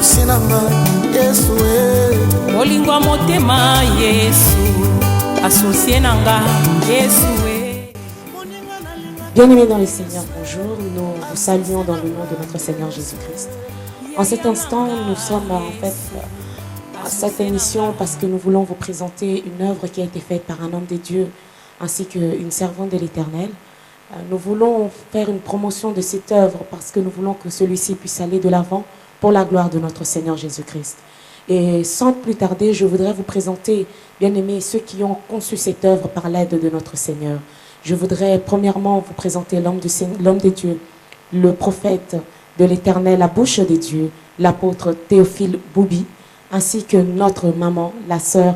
sinanga Yesu molingwa motema Yesu associé nanga Yesu. Bien-aimés dans le Seigneur, bonjour. Nous vous saluons dans le nom de notre Seigneur Jésus-Christ. En cet instant, nous sommes en fait à cette émission parce que nous voulons vous présenter une œuvre qui a été faite par un homme de Dieu ainsi qu'une servante de l'Éternel. Nous voulons faire une promotion de cette œuvre parce que nous voulons que celui-ci puisse aller de l'avant pour la gloire de notre Seigneur Jésus-Christ. Et sans plus tarder, je voudrais vous présenter, bien-aimés, ceux qui ont conçu cette œuvre par l'aide de notre Seigneur. Je voudrais premièrement vous présenter l'homme de Dieu, le prophète de l'Éternel, la bouche de Dieu, l'apôtre Théophile Boubi, ainsi que notre maman, la sœur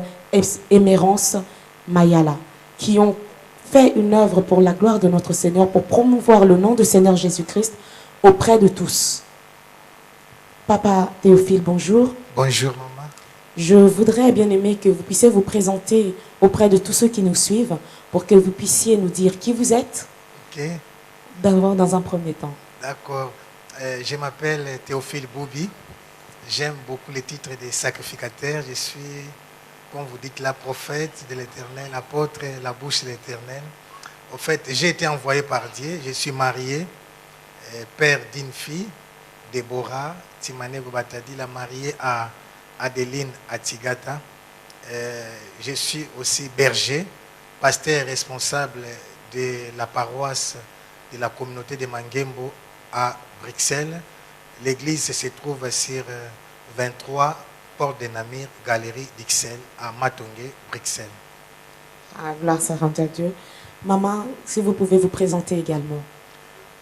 Émérance Mayala, qui ont fait une œuvre pour la gloire de notre Seigneur, pour promouvoir le nom du Seigneur Jésus-Christ auprès de tous. Papa Théophile, bonjour. Bonjour maman. Je voudrais bien aimer que vous puissiez vous présenter auprès de tous ceux qui nous suivent pour que vous puissiez nous dire qui vous êtes. Ok. D'abord dans un premier temps. D'accord. Je m'appelle Théophile Boubi. J'aime beaucoup les titres des sacrificateurs. Je suis, comme vous dites, la prophète de l'Éternel, l'apôtre, la bouche de l'Éternel. En fait, j'ai été envoyé par Dieu. Je suis marié, père d'une fille, Déborah Timane Bobatadi, la mariée à Adeline Atigata. Je suis aussi berger, pasteur responsable de la paroisse de la communauté de Mangembo à Bruxelles. L'église se trouve sur 23 Porte de Namur, Galerie d'Ixelles, à Matongé, Bruxelles. Ah, gloire soit rendue à Dieu. Maman, si vous pouvez vous présenter également.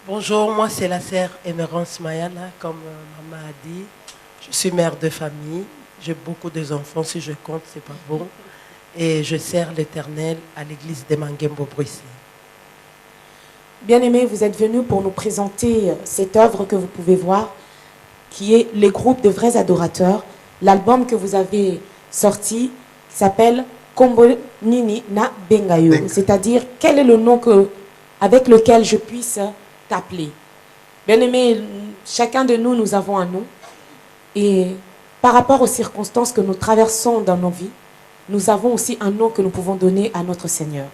Bonjour, moi c'est la sœur Émérance Mayala, comme maman a dit. Je suis mère de famille, j'ai beaucoup d'enfants, si je compte, c'est pas bon. Et je sers l'Éternel à l'église de Mangembo, Bruxelles. Bien-aimés, vous êtes venus pour nous présenter cette œuvre que vous pouvez voir, qui est les groupes de vrais adorateurs. L'album que vous avez sorti s'appelle Kombo Nini Na Bengayo, c'est-à-dire quel est le nom avec lequel je puisse t'appeler. Bien-aimés, chacun de nous, nous avons un nom. Et par rapport aux circonstances que nous traversons dans nos vies, nous avons aussi un nom que nous pouvons donner à notre Seigneur.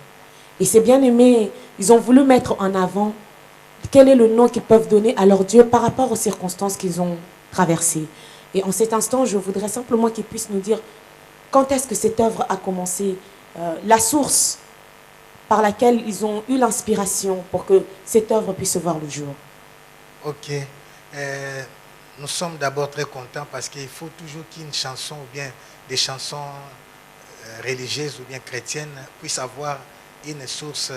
Et ces bien-aimés, ils ont voulu mettre en avant quel est le nom qu'ils peuvent donner à leur Dieu par rapport aux circonstances qu'ils ont traversées. Et en cet instant, je voudrais simplement qu'ils puissent nous dire quand est-ce que cette œuvre a commencé, la source par laquelle ils ont eu l'inspiration pour que cette œuvre puisse voir le jour. Ok. Nous sommes d'abord très contents parce qu'il faut toujours qu'une chanson ou bien des chansons religieuses ou bien chrétiennes puissent avoir une source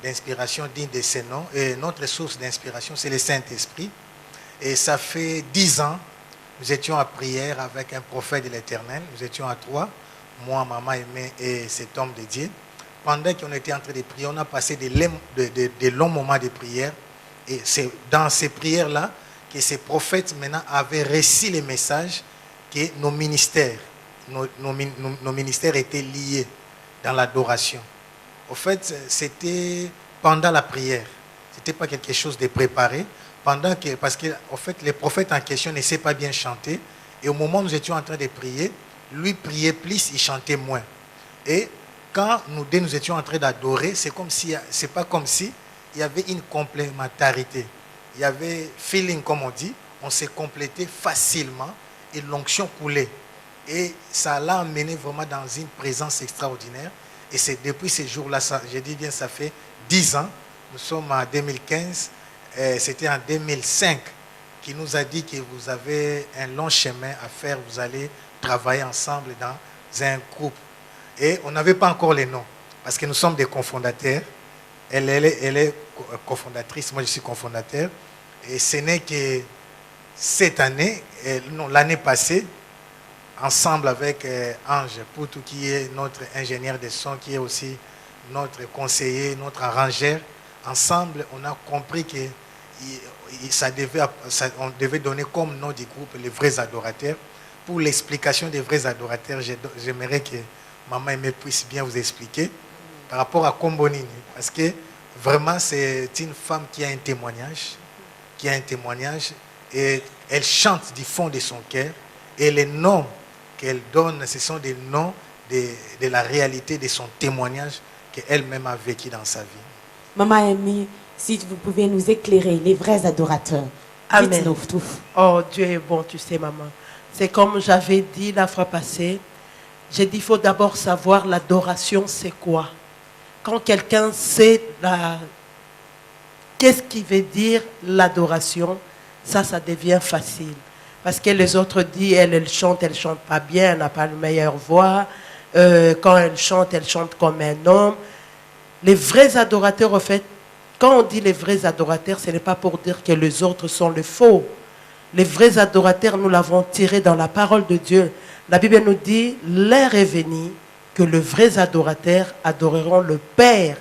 d'inspiration digne de ces noms. Et notre source d'inspiration, c'est le Saint-Esprit. Et ça fait 10 ans, nous étions à prière avec un prophète de l'Éternel. Nous étions à 3, moi, maman Aimée et cet homme de Dieu. Pendant qu'on était en train de prier, on a passé de longs moments de prière. Et c'est dans ces prières-là que ces prophètes maintenant avaient reçu les messages que nos ministères étaient liés dans l'adoration. En fait, c'était pendant la prière. Ce n'était pas quelque chose de préparé. Parce que en fait, les prophètes en question ne savaient pas bien chanter. Et au moment où nous étions en train de prier, lui priait plus, il chantait moins. Et quand nous deux nous étions en train d'adorer, c'est pas comme si il y avait une complémentarité. Il y avait feeling, comme on dit, on s'est complété facilement et l'onction coulait. Et ça l'a amené vraiment dans une présence extraordinaire. Et c'est depuis ces jours-là, je dis bien, ça fait 10 ans. Nous sommes en 2015. C'était en 2005 qu'il nous a dit que vous avez un long chemin à faire. Vous allez travailler ensemble dans un groupe. Et on n'avait pas encore les noms, parce que nous sommes des cofondateurs. Elle est cofondatrice, moi je suis cofondateur. Et ce n'est que cette année, non, l'année passée, ensemble avec Ange Poutou, qui est notre ingénieur de son, qui est aussi notre conseiller, notre arrangeur, ensemble, on a compris que on devait donner comme nom du groupe les vrais adorateurs. Pour l'explication des vrais adorateurs, j'aimerais que Maman Aimée puisse bien vous expliquer par rapport à Kombo Nini. Parce que vraiment, c'est une femme qui a un témoignage, et elle chante du fond de son cœur. Et les noms qu'elle donne, ce sont des noms de la réalité de son témoignage qu'elle-même a vécu dans sa vie. Maman Amy, si vous pouvez nous éclairer, les vrais adorateurs. Amen. Dites-nous tout. Oh, Dieu est bon, tu sais, maman. C'est comme j'avais dit la fois passée. J'ai dit, il faut d'abord savoir l'adoration, c'est quoi. Quand quelqu'un sait qu'est-ce qui veut dire l'adoration, ça devient facile. Parce que les autres disent, elle chante pas bien, elle n'a pas la meilleure voix. Quand elle chante comme un homme. Les vrais adorateurs, en fait, quand on dit les vrais adorateurs, ce n'est pas pour dire que les autres sont les faux. Les vrais adorateurs, nous l'avons tiré dans la parole de Dieu. La Bible nous dit, l'heure est venue que les vrais adorateurs adoreront le Père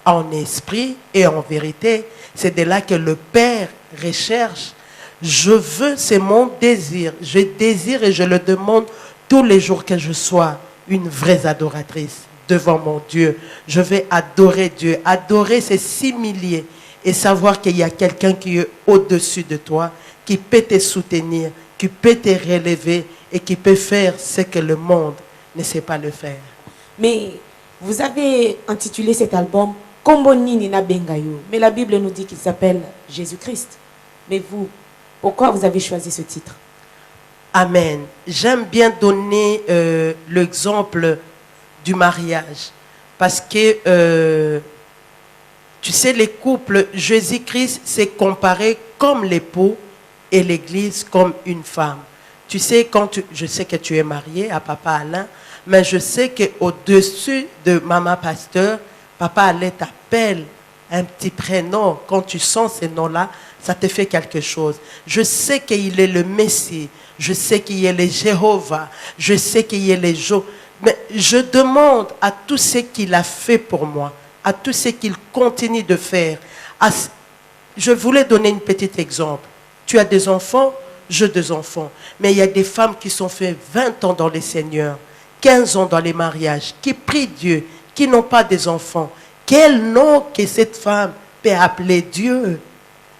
en esprit et en vérité. C'est de là que le Père recherche. Je veux, c'est mon désir. Je désire et je le demande tous les jours que je sois une vraie adoratrice devant mon Dieu. Je vais adorer Dieu. Adorer, c'est s'humilier et savoir qu'il y a quelqu'un qui est au-dessus de toi, qui peut te soutenir, qui peut te relever et qui peut faire ce que le monde ne sait pas le faire. Mais vous avez intitulé cet album Kombo Nini na Bengayo. Mais la Bible nous dit qu'il s'appelle Jésus-Christ. Mais vous, pourquoi vous avez choisi ce titre? Amen. J'aime bien donner l'exemple du mariage. Parce que, tu sais, les couples, Jésus-Christ s'est comparé comme l'époux et l'Église comme une femme. Tu sais, je sais que tu es marié à Papa Alain, mais je sais qu'au-dessus de Maman Pasteur, Papa Alain t'appelle un petit prénom. Quand tu sens ces noms-là, ça te fait quelque chose. Je sais qu'il est le Messie. Je sais qu'il est le Jéhovah. Je sais qu'il est le Jo. Mais je demande à tout ce qu'il a fait pour moi, à tout ce qu'il continue de faire. Je voulais donner un petit exemple. Tu as des enfants, j'ai des enfants. Mais il y a des femmes qui sont fait 20 ans dans le Seigneur, 15 ans dans les mariages, qui prient Dieu, qui n'ont pas des enfants. Quel nom que cette femme peut appeler Dieu?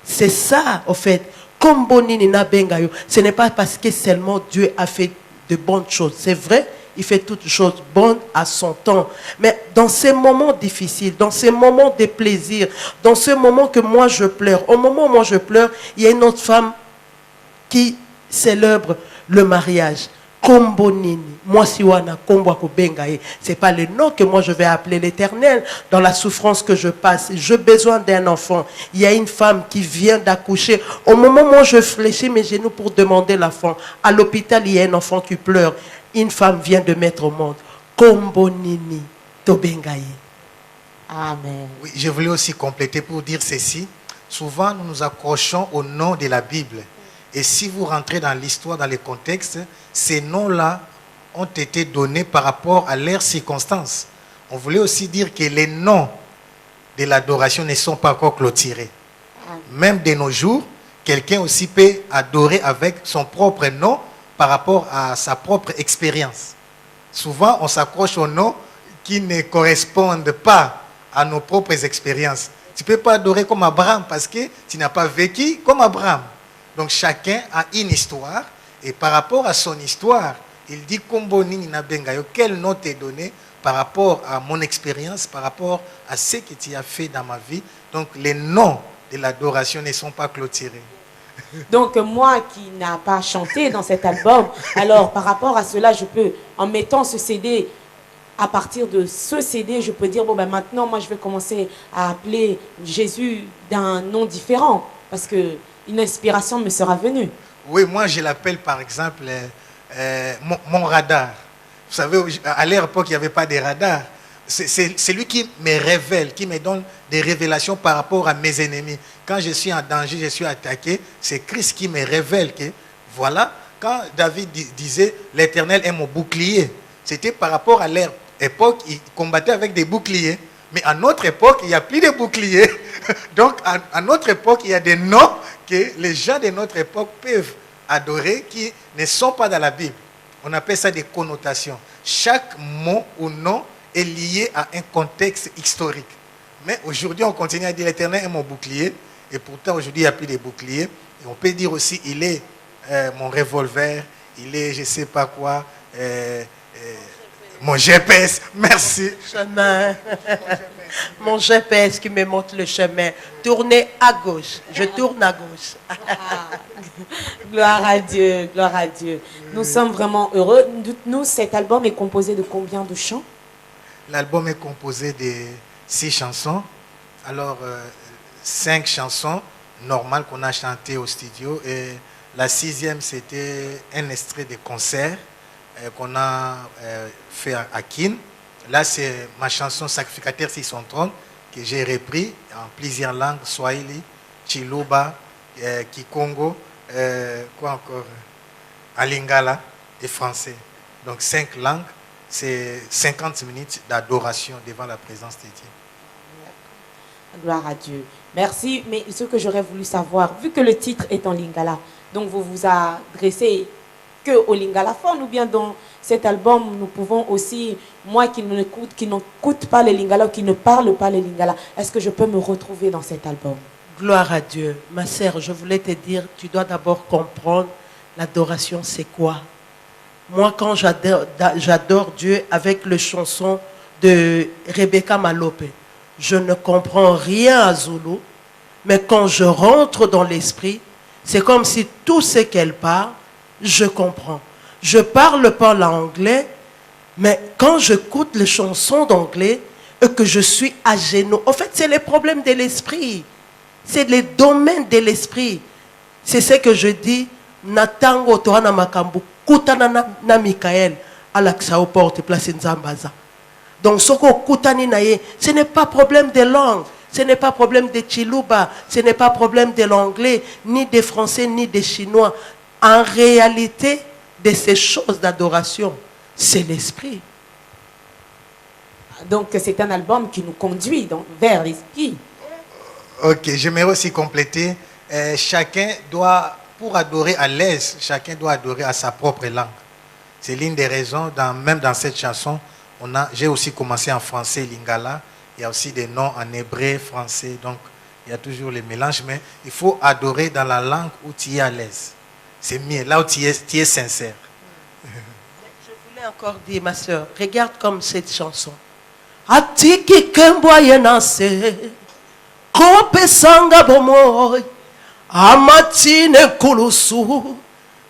C'est ça, en fait. Comme Bonini na Bengayo, ce n'est pas parce que seulement Dieu a fait de bonnes choses. C'est vrai, il fait toutes choses bonnes à son temps. Mais dans ces moments difficiles, dans ces moments de plaisir, dans ce moment que moi je pleure, au moment où moi je pleure, il y a une autre femme qui célèbre le mariage. Kombonini, moi siwana kombo bengaye. C'est pas le nom que moi je vais appeler l'Éternel dans la souffrance que je passe. J'ai besoin d'un enfant. Il y a une femme qui vient d'accoucher. Au moment où je fléchis mes genoux pour demander l'enfant, à l'hôpital il y a un enfant qui pleure. Une femme vient de mettre au monde. Kombonini to bengaye. Amen. Oui, je voulais aussi compléter pour dire ceci. Souvent nous nous accrochons au nom de la Bible. Et si vous rentrez dans l'histoire, dans les contextes, ces noms-là ont été donnés par rapport à leurs circonstances. On voulait aussi dire que les noms de l'adoration ne sont pas encore clôturés. Même de nos jours, quelqu'un aussi peut adorer avec son propre nom par rapport à sa propre expérience. Souvent, on s'accroche aux noms qui ne correspondent pas à nos propres expériences. Tu ne peux pas adorer comme Abraham parce que tu n'as pas vécu comme Abraham. Donc chacun a une histoire et par rapport à son histoire, il dit Kombo Nini na Bengayo, quel nom t'est donné par rapport à mon expérience, par rapport à ce que tu as fait dans ma vie. Donc les noms de l'adoration ne sont pas clôturés. Donc moi qui n'ai pas chanté dans cet album, alors par rapport à cela, je peux, en mettant ce CD, à partir de ce CD, je peux dire, bon ben maintenant moi je vais commencer à appeler Jésus d'un nom différent parce que une inspiration me sera venue. Oui, moi je l'appelle par exemple mon radar. Vous savez, à l'époque il n'y avait pas de radar. C'est lui qui me révèle, qui me donne des révélations par rapport à mes ennemis. Quand je suis en danger, je suis attaqué, c'est Christ qui me révèle que, voilà, quand David disait « l'Éternel est mon bouclier », c'était par rapport à leur époque, ils combattaient avec des boucliers. Mais à notre époque, il n'y a plus de boucliers. Donc, à notre époque, il y a des noms que les gens de notre époque peuvent adorer qui ne sont pas dans la Bible. On appelle ça des connotations. Chaque mot ou nom est lié à un contexte historique. Mais aujourd'hui, on continue à dire l'Éternel est mon bouclier. Et pourtant, aujourd'hui, il n'y a plus de boucliers. Et on peut dire aussi, il est mon revolver, il est je ne sais pas quoi, mon GPS, merci. Chemin. Mon GPS qui me montre le chemin. Tournez à gauche. Je tourne à gauche. Gloire à Dieu, gloire à Dieu. Nous sommes vraiment heureux. Dites-nous, cet album est composé de combien de chants? L'album est composé de 6 chansons. Alors, 5 chansons normales qu'on a chantées au studio. Et la 6e, c'était un extrait de concert qu'on a fait à Kin. Là, c'est ma chanson Sacrificateur sur son trône que j'ai repris en plusieurs langues, Swahili, Chiluba, Kikongo, quoi encore, Alingala et français. Donc 5 langues, c'est 50 minutes d'adoration devant la présence de Dieu. Gloire à Dieu. Merci, mais ce que j'aurais voulu savoir, vu que le titre est en lingala, donc vous vous adressez que au lingalaphone ou bien dans cet album, nous pouvons aussi, moi qui n'écoute pas le lingala ou qui ne parle pas le lingala, est-ce que je peux me retrouver dans cet album? Gloire à Dieu. Ma sœur, je voulais te dire, tu dois d'abord comprendre l'adoration, c'est quoi? Moi, quand j'adore Dieu avec les chansons de Rebecca Malope, je ne comprends rien à Zulu, mais quand je rentre dans l'esprit, c'est comme si tout ce qu'elle parle, je comprends. Je parle pas l'anglais, mais quand j'écoute les chansons d'anglais et que je suis à genoux, en fait, c'est les problèmes de l'esprit. C'est les domaines de l'esprit. C'est ce que je dis. Natango tohana makambu kutana na Michael alaksa au porte place Nzambaza. Donc soko kutani naye, ce n'est pas problème de langue, ce n'est pas problème de Chiluba, ce n'est pas problème de l'anglais, ni des français, ni des chinois. En réalité, de ces choses d'adoration, c'est l'esprit. Donc c'est un album qui nous conduit vers l'esprit. Ok, j'aimerais aussi compléter. Chacun doit, pour adorer à l'aise, chacun doit adorer à sa propre langue. C'est l'une des raisons, même dans cette chanson, j'ai aussi commencé en français, lingala. Il y a aussi des noms en hébreu, français. Donc, il y a toujours les mélanges. Mais il faut adorer dans la langue où tu es à l'aise. C'est mieux, là où tu es sincère. Je voulais encore dire, ma soeur, regarde comme cette chanson. Atiki kemboye nase, kope sanga bomoy, amatine kulusu,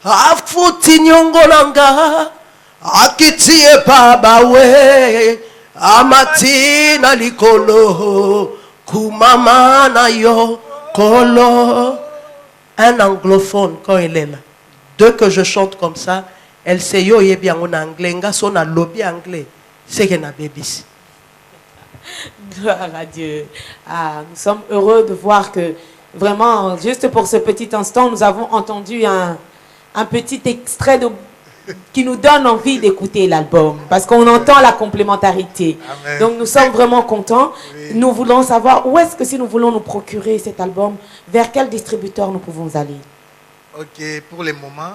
afuti nyongolanga, akitie babawe, amatina likolo, kumama na yo kolo. Un anglophone, quand il est là, dès que je chante comme ça, elle sait yo ye bien en anglais, nga son a lobby anglais, c'est qu'elle a bébé. Gloire à Dieu. Ah, nous sommes heureux de voir que vraiment, juste pour ce petit instant, nous avons entendu un petit extrait qui nous donne envie d'écouter l'album, parce qu'on entend la complémentarité. Amen. Donc nous sommes vraiment contents. Oui. Nous voulons savoir où est-ce que si nous voulons nous procurer cet album, vers quel distributeur nous pouvons aller? Ok, pour le moment,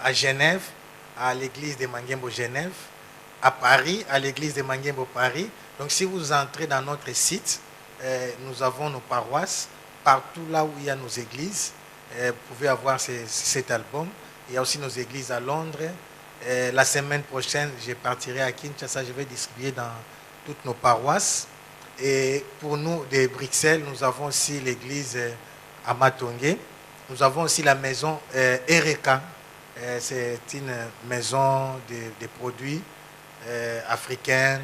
à Genève, à l'église de Mangembo Genève, à Paris, à l'église de Mangembo Paris. Donc si vous entrez dans notre site, nous avons nos paroisses, partout là où il y a nos églises, vous pouvez avoir cet album. Il y a aussi nos églises à Londres. La semaine prochaine, je partirai à Kinshasa, je vais distribuer dans toutes nos paroisses. Et pour nous, de Bruxelles, nous avons aussi l'église à Matongé. Nous avons aussi la maison Ereka. C'est une maison de produits africains.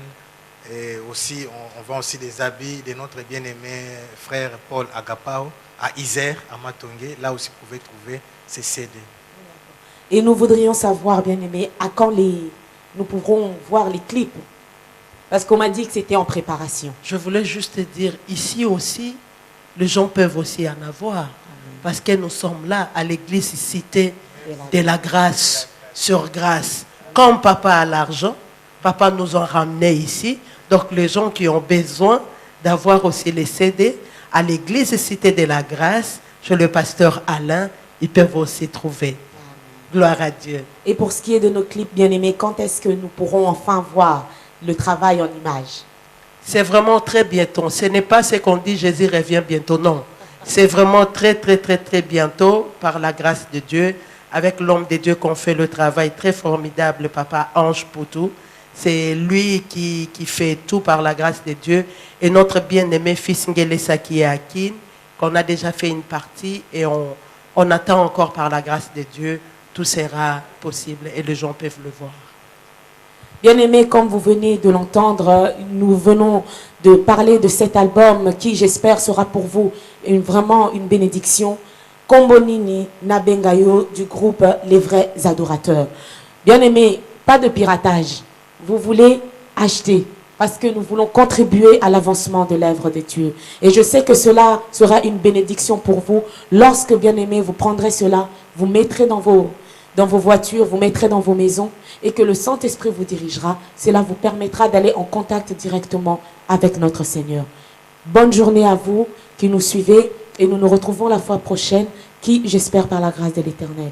Et aussi, on vend aussi des habits de notre bien-aimé frère Paul Agapao à Isère, à Matongé. Là aussi, vous pouvez trouver ces CD. Et nous voudrions savoir, bien aimé, à quand nous pourrons voir les clips? Parce qu'on m'a dit que c'était en préparation. Je voulais juste te dire, ici aussi, les gens peuvent aussi en avoir. Parce que nous sommes là, à l'église cité de la grâce sur grâce. Comme papa a l'argent, papa nous a ramené ici. Donc les gens qui ont besoin d'avoir aussi les CD, à l'église cité de la grâce, chez le pasteur Alain, ils peuvent aussi trouver. Gloire à Dieu. Et pour ce qui est de nos clips, bien aimés, quand est-ce que nous pourrons enfin voir le travail en images? C'est vraiment très bientôt. Ce n'est pas ce qu'on dit Jésus revient bientôt, non. C'est vraiment très, très, très, très bientôt, par la grâce de Dieu, avec l'homme de Dieu qu'on fait le travail très formidable, Papa Ange Poutou. C'est lui qui fait tout par la grâce de Dieu. Et notre bien-aimé fils Ngele Saki Akin, qu'on a déjà fait une partie et on attend encore par la grâce de Dieu, tout sera possible et les gens peuvent le voir. Bien-aimés, comme vous venez de l'entendre, nous venons de parler de cet album qui, j'espère, sera pour vous vraiment une bénédiction. Kombonini Nabengayo du groupe Les Vrais Adorateurs. Bien-aimés, pas de piratage. Vous voulez acheter parce que nous voulons contribuer à l'avancement de l'œuvre de Dieu. Et je sais que cela sera une bénédiction pour vous. Lorsque, bien-aimés, vous prendrez cela, vous mettrez dans vos voitures, vous mettrez dans vos maisons et que le Saint-Esprit vous dirigera. Cela vous permettra d'aller en contact directement avec notre Seigneur. Bonne journée à vous qui nous suivez et nous nous retrouvons la fois prochaine qui, j'espère par la grâce de l'Éternel,